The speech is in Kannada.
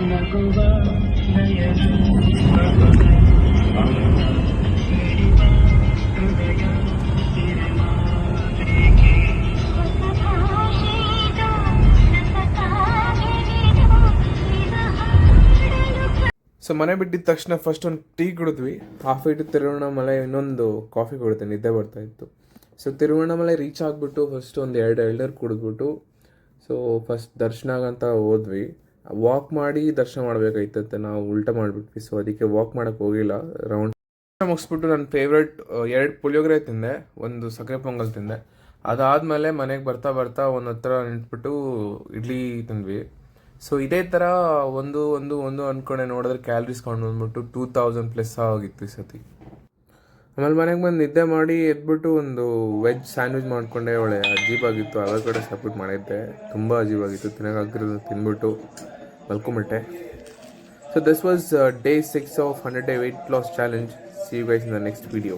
ಸೊ ಮನೆ ಬಿಟ್ಟಿದ ತಕ್ಷಣ ಫಸ್ಟ್ ಒಂದು ಟೀ ಕುಡಿದ್ವಿ. ಹಾಫ್ ಇಟ್ಟು ತಿರುವಣ್ಣಾಮಲೈ, ಇನ್ನೊಂದು ಕಾಫಿ ಕುಡಿದೆ, ನಿದ್ದೆ ಬರ್ತಾ ಇತ್ತು. ಸೊ ತಿರುವಣ್ಣಾಮಲೈ ರೀಚ್ ಆಗಿಬಿಟ್ಟು ಫಸ್ಟ್ ಒಂದು 2 ಎಳ್ನೀರು ಕುಡಿದ್ಬಿಟ್ಟು ಸೊ ಫಸ್ಟ್ ದರ್ಶನಾಗಂತ ಹೋದ್ವಿ. ವಾಕ್ ಮಾಡಿ ದರ್ಶನ ಮಾಡಬೇಕಾಯ್ತಂತೆ, ನಾವು ಉಲ್ಟಾ ಮಾಡಿಬಿಟ್ವಿ. ಸೊ ಅದಕ್ಕೆ ವಾಕ್ ಮಾಡೋಕ್ಕೆ ಹೋಗಿಲ್ಲ. ರೌಂಡ್ ಮುಗಿಸ್ಬಿಟ್ಟು ನನ್ನ ಫೇವ್ರೆಟ್ 2 ಪುಳಿಯೋಗರೆ ತಿಂದೆ, ಒಂದು ಸಕ್ಕರೆ ಪೊಂಗಲ್ ತಿಂದೆ. ಅದಾದಮೇಲೆ ಮನೆಗೆ ಬರ್ತಾ ಬರ್ತಾ ಒಂದು ಹತ್ರ ನಿಂತ್ಬಿಟ್ಟು ಇಡ್ಲಿ ತಿಂದ್ವಿ. ಸೊ ಇದೇ ಥರ ಒಂದು ಅಂದ್ಕೊಂಡೆ ನೋಡಿದ್ರೆ ಕ್ಯಾಲ್ರೀಸ್ ಕೊಂಡು ಬಂದ್ಬಿಟ್ಟು 2000+ ಆಗಿತ್ತು ಈ ಸತಿ. ಆಮೇಲೆ ಮನೆಗೆ ಬಂದು ನಿದ್ದೆ ಮಾಡಿ ಎದ್ಬಿಟ್ಟು ಒಂದು ವೆಜ್ ಸ್ಯಾಂಡ್ವಿಚ್ ಮಾಡಿಕೊಂಡೆ. ಒಳ್ಳೆ ಅಜೀಬಾಗಿತ್ತು. ಅವಾಗ ಕಡೆ ಸಪ್ರೇಟ್ ಮಾಡಿದ್ದೆ, ತುಂಬ ಅಜೀಬಾಗಿತ್ತು. ತಿನ್ನೋಕ್ಕಾಗಿರೋದು ತಿಂದ್ಬಿಟ್ಟು ಮಲ್ಕೊಂಬಿಟ್ಟೆ. So this was day 6 of 100 Day Weight Loss Challenge. See you guys in the next video.